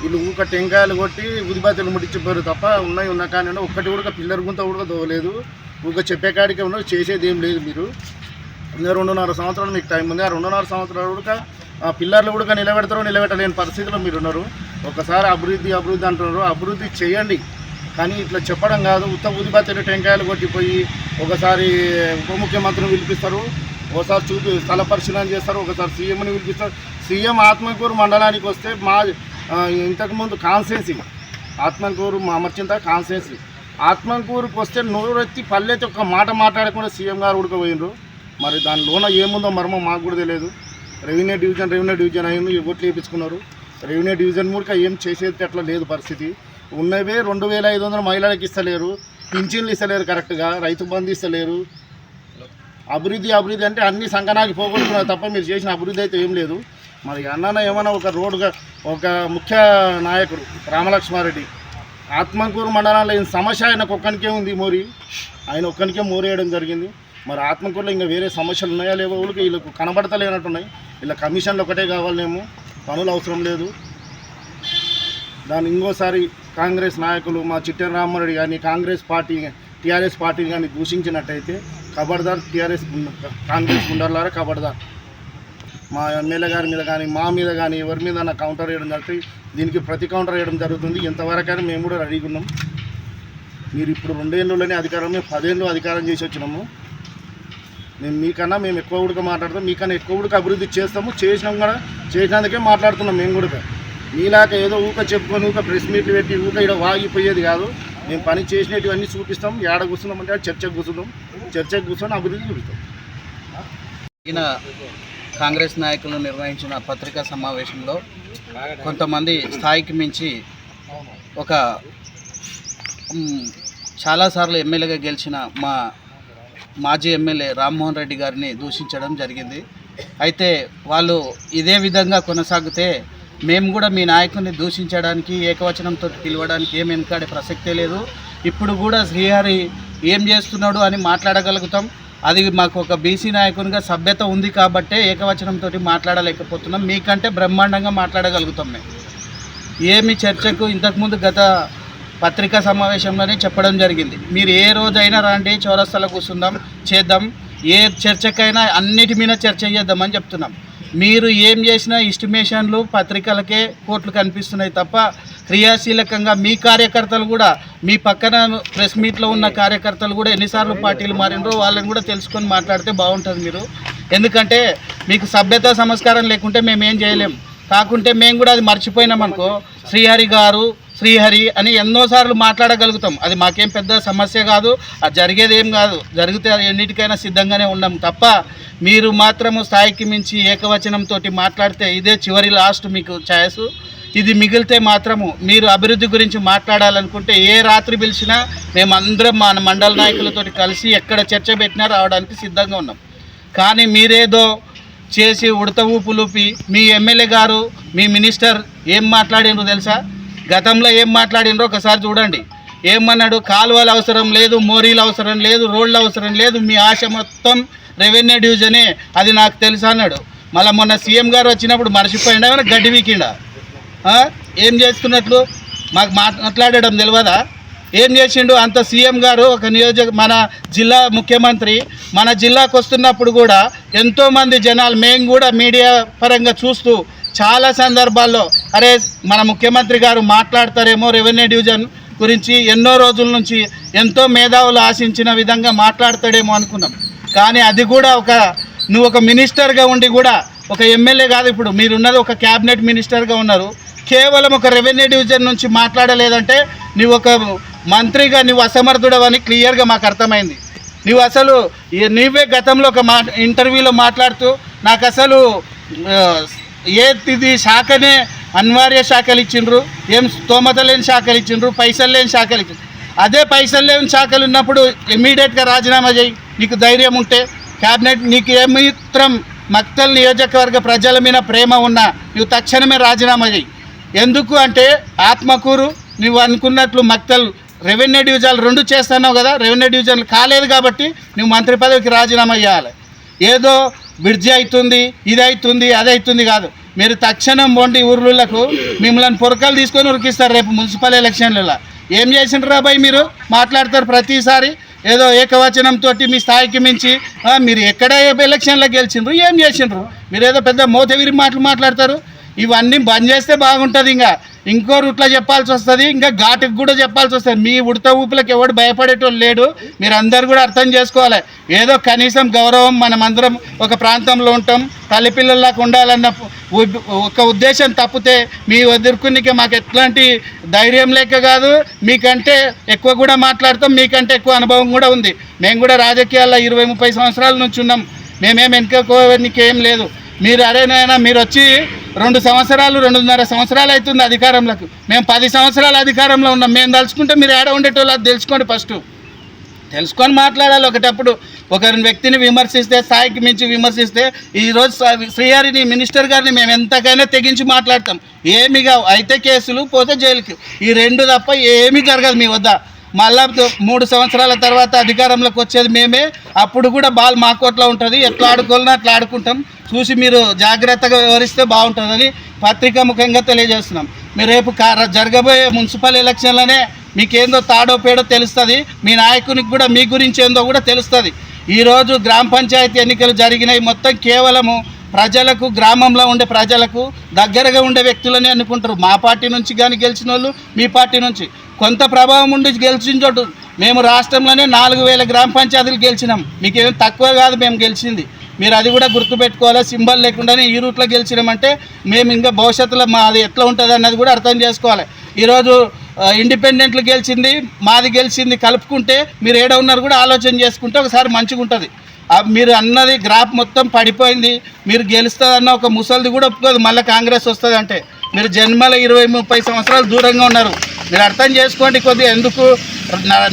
వీళ్ళు ఊక టెంకాయలు కొట్టి ఉదిబాతలు ముట్టించిపోయారు తప్ప ఉన్న కానీ ఒక్కటి కూడా పిల్లర్ గుంత కూడా దోవలేదు. ఊక చెప్పే కాడికే ఉన్నారు, చేసేది ఏం లేదు. మీరు ఇంకా 2.5 సంవత్సరాలు మీకు టైం ఉంది. ఆ 2.5 సంవత్సరాలు కూడా పిల్లర్లు కూడా నిలబెట్టలేని పరిస్థితిలో మీరు ఉన్నారు. ఒకసారి అభివృద్ధి అంటున్నారు, అభివృద్ధి చేయండి. కానీ ఇట్లా చెప్పడం కాదు. ఉదిబాతలు టెంకాయలు కొట్టిపోయి ఒకసారి ఉప ముఖ్యమంత్రిని పిలిపిస్తారు, ఒకసారి స్థల పరిశీలన చేస్తారు, ఒకసారి సీఎంని పిలిపిస్తారు. సీఎం ఆత్మకూరు మండలానికి వస్తే మా ఇంతకుముందు కాన్స్టిట్యున్సీ ఆత్మకూరు అమర్చింత కాన్స్టిట్యున్సీ ఆత్మకూరుకు వస్తే నోరెత్తి పల్లెత్తి ఒక్క మాట మాట్లాడకుండా సీఎం గారు ఉడకపోయినరు. మరి దానిలోన ఏముందో మర్మం మాకు కూడా తెలియదు. రెవెన్యూ డివిజన్ అయ్యింది, ఓట్లు వేయించుకున్నారు. రెవెన్యూ డివిజన్ కూడా ఏం చేసేది అట్లా లేదు పరిస్థితి. ఉన్నవే 2500 మహిళలకు ఇస్తలేరు, పింఛన్లు ఇస్తలేరు, కరెక్ట్గా రైతు బంధు ఇస్తలేరు. అభివృద్ధి అంటే అన్ని సంకనాకి పోగొట్టుకున్నారు తప్ప మీరు చేసిన అభివృద్ధి అయితే ఏం లేదు. మరి అన్న ఏమన్నా ఒక ముఖ్య నాయకుడు రామలక్ష్మారెడ్డి ఆత్మకూరు మండలంలో ఈ సమస్య ఆయనకు ఒక్కనికే ఉంది, ఆయన ఒక్కనికే మోరేయడం జరిగింది. మరి ఆత్మకూరులో ఇంకా వేరే సమస్యలు ఉన్నాయా లేవో వీళ్ళకు కనబడతలేనట్టున్నాయి. ఇలా కమిషన్లు ఒకటే కావాలేమో, పనులు అవసరం లేదు. దాన్ని ఇంకోసారి కాంగ్రెస్ నాయకులు మా చిట్టెం రామారెడ్డి కానీ టీఆర్ఎస్ పార్టీ కానీ దూషించినట్టయితే ఖబర్దార్, కాంగ్రెస్ గుండర్లారా ఖబర్దార్. మా ఎమ్మెల్యే గారి మీద కానీ మా మీద కానీ ఎవరి మీద నా కౌంటర్ వేయడం జరుగుతుంది. దీనికి ప్రతి కౌంటర్ వేయడం జరుగుతుంది. ఎంతవరకైనా మేము కూడా రెడీగా ఉన్నాం. మీరు ఇప్పుడు 2 ఏళ్ళలోనే అధికారం, మేము 10 ఏళ్ళు అధికారం చేసి వచ్చినాము. మేము ఎక్కువ ఉడక మాట్లాడతాం, మీకన్నా ఎక్కువ ఉడక అభివృద్ధి చేస్తాము. చేసినందుకే మాట్లాడుతున్నాం. మేము కూడా మీలాక ఏదో చెప్పుకొని ప్రెస్ మీట్లు పెట్టి ఇక్కడ వాగిపోయేది కాదు. మేము పని చేసినటువన్నీ చూపిస్తాం. ఏడ కూర్చున్నామంటే చర్చకు కూర్చొని అభివృద్ధి చూపిస్తాం. కాంగ్రెస్ నాయకులు నిర్వహించిన పత్రికా సమావేశంలో కొంతమంది స్థాయికి మించి చాలాసార్లు ఎమ్మెల్యేగా గెలిచిన మా మాజీ ఎమ్మెల్యే రామ్మోహన్ రెడ్డి గారిని దూషించడం జరిగింది. అయితే వాళ్ళు ఇదే విధంగా కొనసాగితే మేము కూడా మీ నాయకుడిని దూషించడానికి, ఏకవచనంతో పిలవడానికి ఏం వెనకాడే ప్రసక్తే లేదు. ఇప్పుడు కూడా శ్రీహరి ఏం చేస్తున్నాడు అని మాట్లాడగలుగుతాం. అది మాకు ఒక బీసీ నాయకునిగా సభ్యత ఉంది కాబట్టే ఏకవచనంతో మాట్లాడలేకపోతున్నాం. మీకంటే బ్రహ్మాండంగా మాట్లాడగలుగుతాం. మేము ఏమి చర్చకు ఇంతకుముందు గత పత్రికా సమావేశంలోనే చెప్పడం జరిగింది. మీరు ఏ రోజైనా రండి, చౌరస్తాలో కూర్చుందాం, చేద్దాం. ఏ చర్చకైనా అన్నిటి మీద చర్చ చేద్దామని చెప్తున్నాం. మీరు ఏం చేసినా ఎస్టిమేషన్లు పత్రికలకే కోట్లు కనిపిస్తున్నాయి తప్ప క్రియాశీలకంగా మీ కార్యకర్తలు కూడా, మీ పక్కన ప్రెస్ మీట్లో ఉన్న కార్యకర్తలు కూడా ఎన్నిసార్లు పార్టీలు మారినరో వాళ్ళని కూడా తెలుసుకొని మాట్లాడితే బాగుంటుంది మీరు. ఎందుకంటే మీకు సభ్యత సంస్కారం లేకుంటే మేమేం చేయలేం. కాకుంటే మేము కూడా అది మర్చిపోయినాం అనుకో, శ్రీహరి అని ఎన్నోసార్లు మాట్లాడగలుగుతాం. అది మాకేం పెద్ద సమస్య కాదు, అది జరిగేది ఏం కాదు. జరిగితే ఎన్నిటికైనా సిద్ధంగానే ఉన్నాం తప్ప మీరు మాత్రము స్థాయికి మించి ఏకవచనంతో మాట్లాడితే ఇదే చివరి లాస్ట్ మీకు ఛాయిస్. ఇది మిగిలితే మాత్రము మీరు అభివృద్ధి గురించి మాట్లాడాలనుకుంటే ఏ రాత్రి పిలిచినా మేమందరం మా మండల నాయకులతో కలిసి ఎక్కడ చర్చ పెట్టినా రావడానికి సిద్ధంగా ఉన్నాం. కానీ మీరేదో చేసి ఉడత ఊపులూపి మీ ఎమ్మెల్యే గారు, మీ మినిస్టర్ ఏం మాట్లాడినరో తెలుసా? గతంలో ఏం మాట్లాడినరో ఒకసారి చూడండి. ఏమన్నాడు? కాలువలు అవసరం లేదు, మోరీలు అవసరం లేదు, రోడ్లు అవసరం లేదు, మీ ఆశ మొత్తం రెవెన్యూ డివిజనే, అది నాకు తెలుసు అన్నాడు. మళ్ళీ మొన్న సీఎం గారు వచ్చినప్పుడు మర్చిపోయిండా, ఏమైనా గడ్డి వీకిండా? ఏం చేస్తున్నట్లు మాకు మాట్లాడడం తెలియదా? ఏం చేసిండు? అంత సీఎం గారు ఒక మన జిల్లా ముఖ్యమంత్రి మన జిల్లాకు వస్తున్నప్పుడు కూడా ఎంతోమంది జనాలు, మేము కూడా మీడియా పరంగా చూస్తూ చాలా సందర్భాల్లో అరే మన ముఖ్యమంత్రి గారు మాట్లాడతారేమో రెవెన్యూ డివిజన్ గురించి, ఎన్నో రోజుల నుంచి ఎంతో మేధావులు ఆశించిన విధంగా మాట్లాడతాడేమో అనుకున్నాం. కానీ అది కూడా నువ్వు ఒక మినిస్టర్గా ఉండి కూడా, ఒక ఎమ్మెల్యే కాదు, ఇప్పుడు మీరున్నది ఒక క్యాబినెట్ మినిస్టర్గా ఉన్నారు, కేవలం ఒక రెవెన్యూ డివిజన్ నుంచి మాట్లాడలేదంటే నువ్వు ఒక మంత్రిగా నువ్వు అసమర్థుడవని క్లియర్గా మాకు అర్థమైంది. నువ్వు అసలు నీవే గతంలో ఒక ఇంటర్వ్యూలో మాట్లాడుతూ నాకు అసలు ఇది శాఖనే అనివార్య శాఖలు ఇచ్చిండ్రు, ఏం స్తోమత లేని శాఖలు ఇచ్చిండ్రు, పైసలు లేని శాఖలు ఇచ్చిండ్రు. అదే పైసలు లేని శాఖలు ఉన్నప్పుడు ఇమ్మీడియట్గా రాజీనామా చేయి, నీకు ధైర్యం ఉంటే. క్యాబినెట్ నీకు ఏమిత్రం మక్తల్ నియోజకవర్గ ప్రజల మీద ప్రేమ ఉన్నా నువ్వు తక్షణమే రాజీనామా చేయి. ఎందుకు అంటే ఆత్మకూరు నువ్వు అనుకున్నట్లు మక్తల్ రెవెన్యూ డివిజన్లు 2 చేస్తున్నావు కదా, రెవెన్యూ డివిజన్లు కాలేదు కాబట్టి నువ్వు మంత్రి పదవికి రాజీనామా చేయాలి. ఏదో బ్రిడ్జి అవుతుంది, ఇది అవుతుంది, అది అవుతుంది కాదు. మీరు తక్షణం పోండి ఊర్లకు, మిమ్మల్ని పొరకలు తీసుకొని ఉరికిస్తారు రేపు మున్సిపల్ ఎలక్షన్లలో. ఏం చేసిండ్రు రాబాయ్? మీరు మాట్లాడతారు ప్రతిసారి ఏదో ఏకవచనంతో మీ స్థాయికి మించి. మీరు ఎక్కడ ఎలక్షన్లో గెలిచిండ్రు, ఏం చేసిండ్రు? మీరు ఏదో పెద్ద మోతవిరి మాట్లాడతారు. ఇవన్నీ బంద్ చేస్తే బాగుంటుంది. ఇంకో రూట్లో చెప్పాల్సి వస్తుంది, ఇంకా ఘాటుకు కూడా చెప్పాల్సి వస్తుంది. మీ ఉడత ఊపులకు ఎవడు భయపడేటోళ్ళు లేడు. మీరు అందరు కూడా అర్థం చేసుకోవాలి. ఏదో కనీసం గౌరవం, మనమందరం ఒక ప్రాంతంలో ఉంటాం, తల్లిపిల్లల్లాగా ఉండాలన్న ఒక ఉద్దేశం తప్పితే మీ ఎదుర్కొనికే మాకు ఎట్లాంటి ధైర్యం లేక కాదు, మీకంటే ఎక్కువ కూడా మాట్లాడతాం, మీకంటే ఎక్కువ అనుభవం కూడా ఉంది. మేము కూడా రాజకీయాల్లో 20-30 సంవత్సరాల నుంచి ఉన్నాం. మేమేం వెనుకోనికేం లేదు. మీరు అరేనైనా మీరు వచ్చి 2 సంవత్సరాలు 2.5 సంవత్సరాలు అవుతుంది అధికారంలోకి. మేము 10 సంవత్సరాలు అధికారంలో ఉన్నాం. మేము తలుచుకుంటే మీరు ఏడ ఉండేటోళ్ళు అది తెలుసుకోండి. ఫస్ట్ తెలుసుకొని మాట్లాడాలి. ఒకటప్పుడు ఒకరిని వ్యక్తిని విమర్శిస్తే, స్థాయికి మించి విమర్శిస్తే, ఈరోజు శ్రీహరిని మినిస్టర్ గారిని మేము ఎంతకైనా తెగించి మాట్లాడతాం. ఏమి కావు, అయితే కేసులు, పోతే జైలుకి, ఈ 2 తప్ప ఏమీ జరగదు మీ వద్ద. మళ్ళా 3 సంవత్సరాల తర్వాత అధికారంలోకి వచ్చేది మేమే. అప్పుడు కూడా బాల్ మా కోట్లో ఉంటుంది. ఎట్లా ఆడుకోవాలన్నా అట్లా ఆడుకుంటాం. చూసి మీరు జాగ్రత్తగా వివరిస్తే బాగుంటుందని పత్రికా ముఖంగా తెలియజేస్తున్నాం. మీరు రేపు జరగబోయే మున్సిపల్ ఎలక్షన్లోనే మీకేందో తాడో పేడో తెలుస్తుంది. మీ నాయకునికి కూడా మీ గురించి ఏందో కూడా తెలుస్తుంది. ఈరోజు గ్రామ పంచాయతీ ఎన్నికలు జరిగినాయి, మొత్తం కేవలము ప్రజలకు, గ్రామంలో ఉండే ప్రజలకు దగ్గరగా ఉండే వ్యక్తులని అనుకుంటారు. మా పార్టీ నుంచి కానీ గెలిచిన వాళ్ళు, మీ పార్టీ నుంచి కొంత ప్రభావం ఉండి గెలిచిన చోటు. మేము రాష్ట్రంలోనే 4000 గ్రామ పంచాయతీలు గెలిచినాం. మీకేం తక్కువ కాదు మేము గెలిచింది. మీరు అది కూడా గుర్తుపెట్టుకోవాలి. సింబల్ లేకుండానే ఈ రూట్లో గెలిచినామంటే మేము ఇంకా భవిష్యత్తులో మాది ఎట్లా ఉంటుంది అన్నది కూడా అర్థం చేసుకోవాలి. ఈరోజు ఇండిపెండెంట్లు గెలిచింది, మాది గెలిచింది కలుపుకుంటే మీరు ఏడ ఉన్నారు కూడా ఆలోచన చేసుకుంటే ఒకసారి మంచిగా ఉంటుంది. మీరు అన్నది గ్రాఫ్ మొత్తం పడిపోయింది. మీరు గెలుస్తుందన్న ఒక ముసలిది కూడా ఒప్పుకోదు మళ్ళీ కాంగ్రెస్ వస్తుంది అంటే. మీరు జన్మల 20-30 సంవత్సరాలు దూరంగా ఉన్నారు. మీరు అర్థం చేసుకోండి కొద్దిగా. ఎందుకు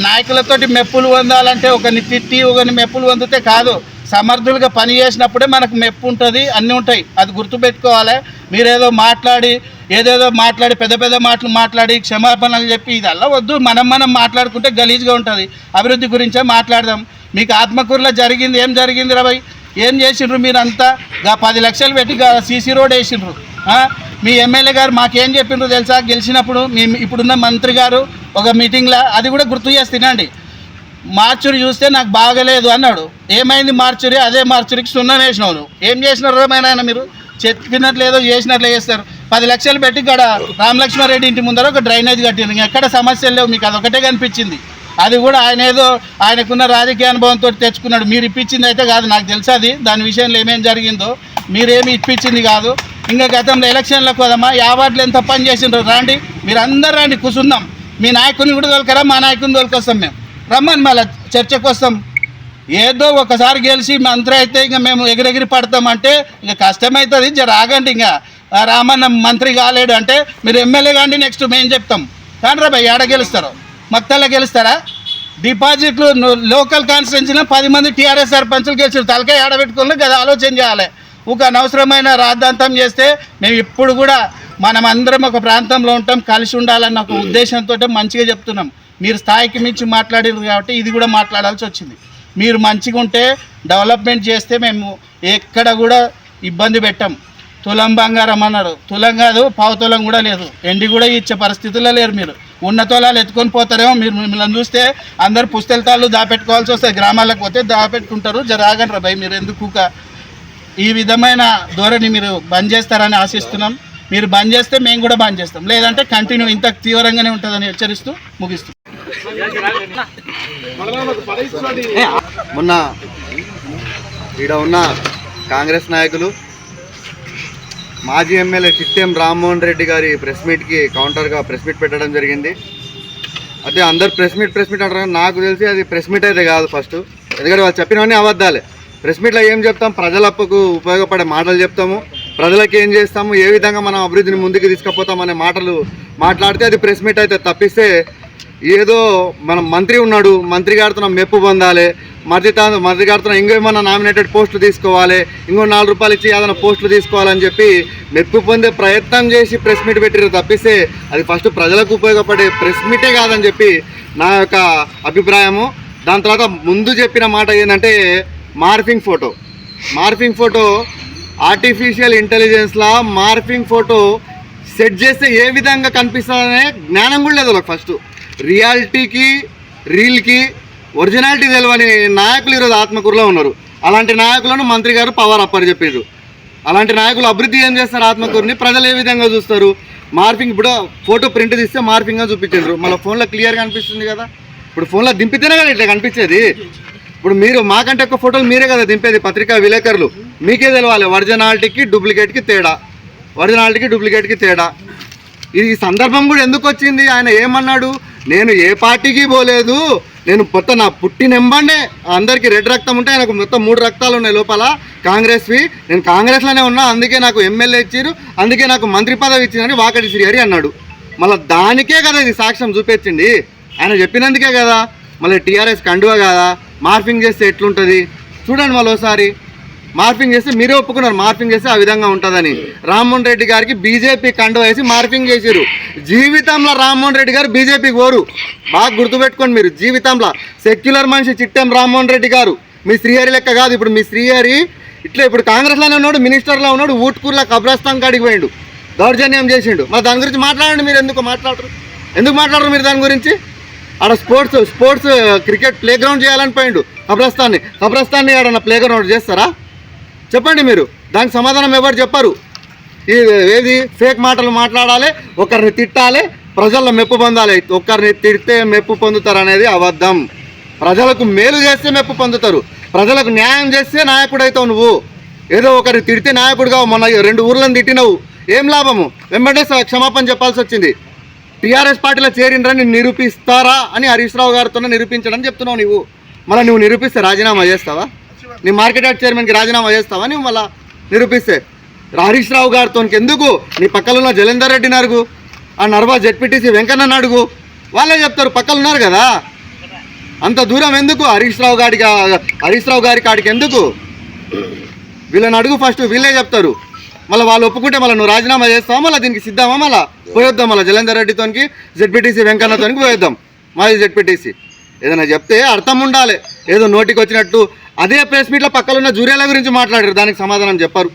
నాయకులతోటి మెప్పులు పొందాలంటే ఒకరిని తిట్టి ఒకరిని మెప్పులు పొందితే కాదు. సమర్థులుగా పని చేసినప్పుడే మనకు మెప్పు ఉంటుంది, అన్నీ ఉంటాయి. అది గుర్తుపెట్టుకోవాలి. మీరేదో మాట్లాడి ఏదేదో మాట్లాడి పెద్ద మాటలు మాట్లాడి క్షమాపణలు చెప్పి ఇదల్లా వద్దు. మనం మాట్లాడుకుంటే గలీజ్గా ఉంటుంది. అభివృద్ధి గురించే మాట్లాడదాం. మీకు ఆత్మకూరులో జరిగింది, ఏం జరిగింది రాబాయ్? ఏం చేసిండ్రు? మీరంతా 10 లక్షలు పెట్టి సీసీ రోడ్ వేసిండ్రు. మీ ఎమ్మెల్యే గారు మాకేం చెప్పిండ్రు తెలుసా? గెలిచినప్పుడు ఇప్పుడున్న మంత్రి గారు ఒక మీటింగ్లో అది కూడా గుర్తు చేసి తినండి. మార్చురి చూస్తే నాకు బాగలేదు అన్నాడు. ఏమైంది మార్చురి? అదే మార్చురికి సున్నం వేసినావు. ఏం చేసినారు ఏమైనా? మీరు చెప్పినట్లు ఏదో చేసినట్లు చేస్తారు. 10 లక్షలు పెట్టి ఇక్కడ రామలక్ష్మారెడ్డి ఇంటి ముందర ఒక డ్రైనేజ్ కట్టింది. ఎక్కడ సమస్యలు లేవు, మీకు అదొకటే కనిపించింది. అది కూడా ఆయన ఏదో ఆయనకున్న రాజకీయ అనుభవంతో తెచ్చుకున్నాడు. మీరు ఇప్పించింది అయితే కాదు, నాకు తెలుసు అది. దాని విషయంలో ఏమేమి జరిగిందో మీరేమి ఇప్పించింది కాదు. ఇంకా గతంలో ఎలక్షన్లకు పోదామా? 50 వార్డులు ఎంత పని చేసిండ్రు? రండి, మీరు అందరు రండి, కూర్చుందాం. మీ నాయకుని కూడా తోలుకరా, మా నాయకుని తోలుకొస్తాం. మేము రమ్మని మళ్ళీ చర్చకు వస్తాం. ఏదో ఒకసారి గెలిచి మంత్రి అయితే ఇంకా మేము ఎగిరెగిరి పడతామంటే ఇంకా కష్టమవుతుంది. జర ఆగండి. ఇంకా రామన్న మంత్రి కాలేడు అంటే మీరు ఎమ్మెల్యే కాండి, నెక్స్ట్ మేము చెప్తాం. కానీ రా భయ్, ఏడ గెలుస్తారో? మక్తల్లో గెలుస్తారా? డిపాజిట్లు లోకల్ కాన్స్టిట్యున్సీలో 10 మంది టీఆర్ఎస్ సర్పంచులు గెలిచారు. తలకాయ ఆడబెట్టుకుని కదా ఆలోచన చేయాలి. ఒక అనవసరమైన రాద్ధాంతం చేస్తే మేము ఇప్పుడు కూడా మనమందరం ఒక ప్రాంతంలో ఉంటాం, కలిసి ఉండాలన్న ఒక ఉద్దేశంతో మంచిగా చెప్తున్నాం. మీరు స్థాయికి మించి మాట్లాడారు కాబట్టి ఇది కూడా మాట్లాడాల్సి వచ్చింది. మీరు మంచిగా ఉంటే డెవలప్మెంట్ చేస్తే మేము ఎక్కడ కూడా ఇబ్బంది పెట్టాం. తులం బంగారం అన్నారు, తులం కాదు, పావు తులం కూడా లేదు, ఎండి కూడా ఇచ్చే పరిస్థితుల్లో లేరు. మీరు ఉన్న తోలాలు ఎత్తుకొని పోతారేమో. మీరు మిమ్మల్ని చూస్తే అందరు పుస్తెలతాళ్ళు దాపెట్టుకోవాల్సి వస్తుంది. గ్రామాలకు పోతే దాపెట్టుకుంటారు. జరాగండి భయ్, మీరు ఎందుకు ఈ విధమైన ధోరణి మీరు బంద్ చేస్తారని ఆశిస్తున్నాం. మీరు బంద్ చేస్తే మేము కూడా బంద్ చేస్తాం, లేదంటే కంటిన్యూ ఇంత తీవ్రంగానే ఉంటుందని హెచ్చరిస్తూ ముగిస్తాం. మొన్న ఈడ ఉన్న కాంగ్రెస్ నాయకులు మాజీ ఎమ్మెల్యే చిట్టెం రామ్మోహన్ రెడ్డి గారి ప్రెస్ మీట్కి కౌంటర్గా ప్రెస్ మీట్ పెట్టడం జరిగింది. అయితే అందరు ప్రెస్ మీట్ అంటారు, నాకు తెలిసి అది ప్రెస్ మీట్ అయితే కాదు ఫస్ట్. ఎందుకంటే వాళ్ళు చెప్పినవన్నీ అబద్ధాలే. ప్రెస్ మీట్లో ఏం చెప్తాం, ప్రజలకు ఉపయోగపడే మాటలు చెప్తాము, ప్రజలకు ఏం చేస్తాము, ఏ విధంగా మనం అభివృద్ధిని ముందుకు తీసుకుపోతాం అనే మాటలు మాట్లాడితే అది ప్రెస్ మీట్ అయితే. తప్పిస్తే ఏదో మనం మంత్రి ఉన్నాడు, మంత్రి గారితో మెప్పు పొందాలి, మంత్రి గారితో ఇంకేమన్నా నామినేటెడ్ పోస్టులు తీసుకోవాలి, ఇంకో 4 రూపాయలు ఇచ్చి ఏదైనా పోస్టులు తీసుకోవాలని చెప్పి మెప్పు పొందే ప్రయత్నం చేసి ప్రెస్ మీట్ పెట్టారు. తప్పిస్తే అది ఫస్ట్ ప్రజలకు ఉపయోగపడే ప్రెస్ మీటే కాదని చెప్పి నా యొక్క అభిప్రాయము. దాని తర్వాత ముందు చెప్పిన మాట ఏంటంటే మార్ఫింగ్ ఫోటో ఆర్టిఫిషియల్ ఇంటెలిజెన్స్లా మార్ఫింగ్ ఫోటో సెట్ చేస్తే ఏ విధంగా కనిపిస్తుందనే జ్ఞానం కూడా లేదు వాళ్ళకి. ఫస్ట్ రియాలిటీకి రీల్కి ఒరిజినాలిటీ తెలియని నాయకులు ఈరోజు ఆత్మకూరులో ఉన్నారు. అలాంటి నాయకులను మంత్రి గారు పవర్ అప్పని చెప్పారు. అలాంటి నాయకులు అభివృద్ధి ఏం చేస్తారు ఆత్మకూరుని, ప్రజలు ఏ విధంగా చూస్తారు? మార్ఫింగ్ ఇప్పుడు ఫోటో ప్రింట్ తీస్తే మార్ఫింగ్గా చూపించారు, మళ్ళీ ఫోన్లో క్లియర్గా అనిపిస్తుంది కదా. ఇప్పుడు ఫోన్లో దింపితేనే కదా ఇట్లా కనిపించేది. ఇప్పుడు మీరు మాకంటే ఎక్కువ ఫోటోలు మీరే కదా దింపేది, పత్రికా విలేకరులు. మీకే తెలవాలి ఒరిజినాలిటీకి డూప్లికేట్కి తేడా. ఈ సందర్భం కూడా ఎందుకు వచ్చింది? ఆయన ఏమన్నాడు, నేను ఏ పార్టీకి పోలేదు, నేను మొత్తం నా పుట్టినెంబండే అందరికీ రెడ్ రక్తం ఉంటే ఆయనకు మొత్తం 3 రక్తాలు ఉన్నాయి లోపల కాంగ్రెస్వి, నేను కాంగ్రెస్లోనే ఉన్నా, అందుకే నాకు ఎమ్మెల్యే ఇచ్చారు, అందుకే నాకు మంత్రి పదవి ఇచ్చిందని వాకటి శ్రీహరి అన్నాడు. మళ్ళీ దానికే కదా ఇది సాక్ష్యం చూపించింది, ఆయన చెప్పినందుకే కదా. మళ్ళీ టీఆర్ఎస్ కండువా కదా, మార్ఫింగ్ చేస్తే ఎట్లుంటుంది చూడండి. మళ్ళీ ఒకసారి మార్ఫింగ్ చేస్తే మీరే ఒప్పుకున్నారు, మార్ఫింగ్ చేస్తే ఆ విధంగా ఉంటుందని. రామ్మోహన్ రెడ్డి గారికి బీజేపీ కండువా వేసి మార్ఫింగ్ చేశారు. జీవితంలో రామ్మోహన్ రెడ్డి గారు బీజేపీకి పోరు, బాగా గుర్తుపెట్టుకోండి మీరు. జీవితంలో సెక్యులర్ మనిషి చిట్టెం రామ్మోహన్ రెడ్డి గారు, మీ శ్రీహరి లెక్క కాదు. ఇప్పుడు మీ శ్రీహరి ఇట్లా ఇప్పుడు కాంగ్రెస్లోనే ఉన్నాడు, మినిస్టర్లో ఉన్నాడు, ఊట్కూర్లో కబ్రస్థాన్ కాడికి పోయిండు, దౌర్జన్యం చేసిండు. మరి దాని గురించి మాట్లాడండి. మీరు ఎందుకు మాట్లాడరు మీరు దాని గురించి? ఆడ స్పోర్ట్స్ క్రికెట్ ప్లే గ్రౌండ్ చేయాలని పోయిండు కబ్రస్థాన్ని ఆడన్న ప్లే గ్రౌండ్ చేస్తారా? చెప్పండి మీరు. దానికి సమాధానం ఎవరు చెప్పరు. ఏది ఫేక్ మాటలు మాట్లాడాలి, ఒకరిని తిట్టాలి, ప్రజల్లో మెప్పు పొందాలి. ఒకరిని తిడితే మెప్పు పొందుతారు అనేది అబద్ధం. ప్రజలకు మేలు చేస్తే మెప్పు పొందుతారు, ప్రజలకు న్యాయం చేస్తే నాయకుడు అవుతావు. నువ్వు ఏదో ఒకరిని తిడితే నాయకుడుగా మొన్న 2 ఊర్లను తిట్టినావు, ఏం లాభము? వెంబడే క్షమాపణ చెప్పాల్సి వచ్చింది. టీఆర్ఎస్ పార్టీలో చేరిండ్రని నిరూపిస్తారా అని హరీష్ రావు గారితో నిరూపించడం చెప్తున్నావు నువ్వు. మళ్ళీ నువ్వు నిరూపిస్తే రాజీనామా చేస్తావా? నీ మార్కెట్ యార్డ్ చైర్మన్కి రాజీనామా చేస్తావా నువ్వు? మళ్ళీ నిరూపిస్తే హరీష్ రావు గారితో ఎందుకు? నీ పక్కన ఉన్న జలేందర్ రెడ్డిని అడుగు, ఆ నర్వా జెడ్పీటీసీ వెంకన్నని అడుగు, వాళ్ళే చెప్తారు. పక్కన ఉన్నారు కదా, అంత దూరం ఎందుకు? హరీష్ రావు గారి కాడికి ఎందుకు? వీళ్ళని అడుగు ఫస్ట్, వీళ్ళే చెప్తారు. మళ్ళీ వాళ్ళు ఒప్పుకుంటే మళ్ళీ నువ్వు రాజీనామా చేస్తావా? మళ్ళీ దీనికి సిద్ధమా? మళ్ళీ పోయొద్దాం, మళ్ళీ జలేందర్ రెడ్డితోనికి జెడ్పీటీసీ వెంకన్నతోనికి పోయొద్దాం. మాజీ జెడ్పీటీసీ ఏదైనా చెప్తే అర్థం ఉండాలి. ఏదో నోటికి వచ్చినట్టు అదే ప్రెస్ మీట్లో పక్కలున్న జూరియాల గురించి మాట్లాడారు, దానికి సమాధానం చెప్పరు.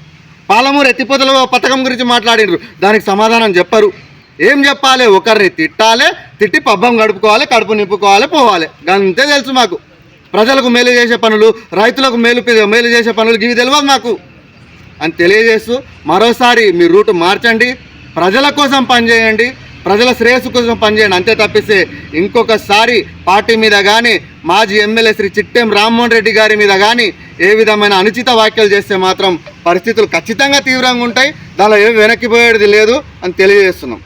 పాలమూరు ఎత్తిపోతల పథకం గురించి మాట్లాడినారు, దానికి సమాధానం చెప్పరు. ఏం చెప్పాలి? ఒకరిని తిట్టాలి, తిట్టి పబ్బం గడుపుకోవాలి, కడుపు నింపుకోవాలి, పోవాలి. అంతే తెలుసు మాకు. ప్రజలకు మేలు చేసే పనులు, రైతులకు మేలు చేసే పనులు ఇవి తెలియదు మాకు అని తెలియజేస్తూ మరోసారి మీ రూట్ మార్చండి, ప్రజల కోసం పనిచేయండి, ప్రజల శ్రేయస్సు కోసం పనిచేయండి. అంతే తప్పిస్తే ఇంకొకసారి పార్టీ మీద కానీ మాజీ ఎమ్మెల్యే శ్రీ చిట్టెం రామ్మోహన్ రెడ్డి గారి మీద కానీ ఏ విధమైన అనుచిత వ్యాఖ్యలు చేస్తే మాత్రం పరిస్థితులు ఖచ్చితంగా తీవ్రంగా ఉంటాయి. దానిలో ఏమి వెనక్కిపోయేది లేదు అని తెలియజేస్తున్నాం.